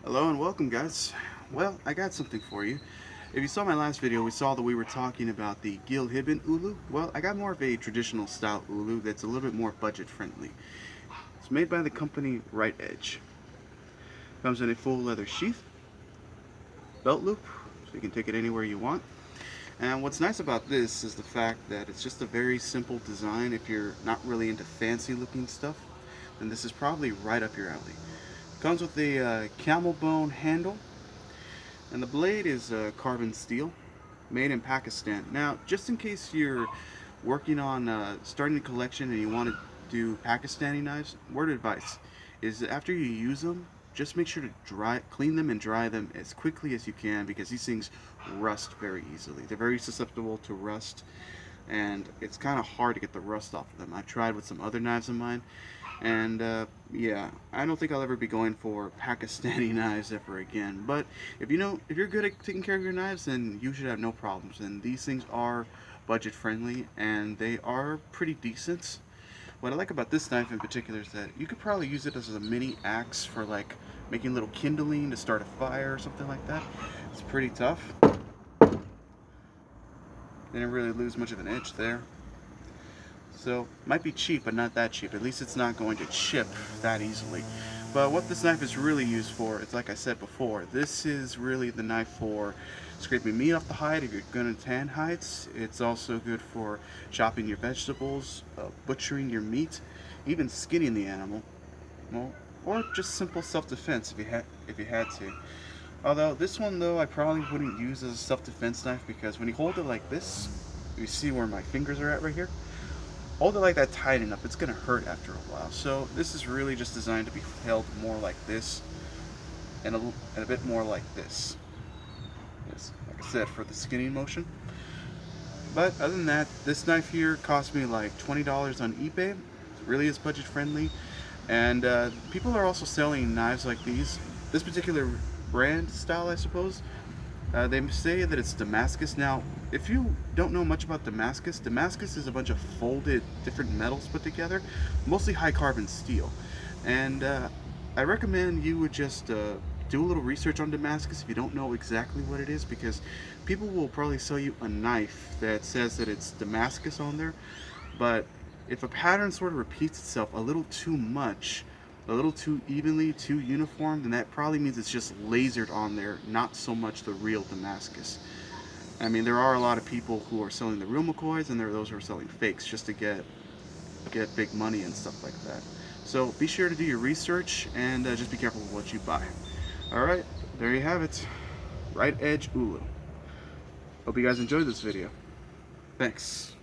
Hello and welcome, guys. Well, I got something for you. If you saw my last video, we saw that we were talking about the Ulu. Well, I got more of a traditional style Ulu that's a little bit more budget friendly. It's made by the company Rite Edge. Comes in a full leather sheath, belt loop, so you can take it anywhere you want. And what's nice about this is the fact that it's just a very simple design. If you're not really into fancy looking stuff, then this is probably right up your alley. Comes with a camel bone handle, and the blade is carbon steel, made in Pakistan. Now, just in case you're working on starting a collection and you want to do Pakistani knives, word of advice is that after you use them, just make sure to clean them and dry them as quickly as you can, because these things rust very easily. They're very susceptible to rust, and it's kind of hard to get the rust off of them. I tried with some other knives of mine, and yeah, I don't think I'll ever be going for Pakistani knives ever again. But if you're good at taking care of your knives, then you should have no problems. And these things are budget friendly, and they are pretty decent. What I like about this knife in particular is that you could probably use it as a mini axe for like making little kindling to start a fire or something like that. It's pretty tough. Didn't really lose much of an edge there. So, might be cheap, but not that cheap. At least it's not going to chip that easily. But what this knife is really used for, it's like I said before, this is really the knife for scraping meat off the hide if you're going to tan hides. It's also good for chopping your vegetables, butchering your meat, even skinning the animal. Well, or just simple self-defense if you had to. Although this one though, I probably wouldn't use as a self-defense knife, because when you hold it like this, you see where my fingers are at right here? Hold it like that tight enough, it's going to hurt after a while. So this is really just designed to be held more like this, and a bit more like this. Yes, like I said, for the skinning motion. But other than that, this knife here cost me like $20 on eBay. It really is budget friendly. And people are also selling knives like these. This particular brand style, I suppose, they say that it's Damascus. Now, if you don't know much about Damascus, Damascus is a bunch of folded different metals put together, mostly high carbon steel. And I recommend you would just do a little research on Damascus if you don't know exactly what it is, because people will probably sell you a knife that says that it's Damascus on there, but if a pattern sort of repeats itself a little too much, a little too evenly, too uniform, then that probably means it's just lasered on there, not so much the real Damascus. I mean, there are a lot of people who are selling the real McCoys, and there are those who are selling fakes just to get big money and stuff like that. So be sure to do your research, and just be careful with what you buy. Alright, there you have it. Rite Edge Ulu. Hope you guys enjoyed this video. Thanks.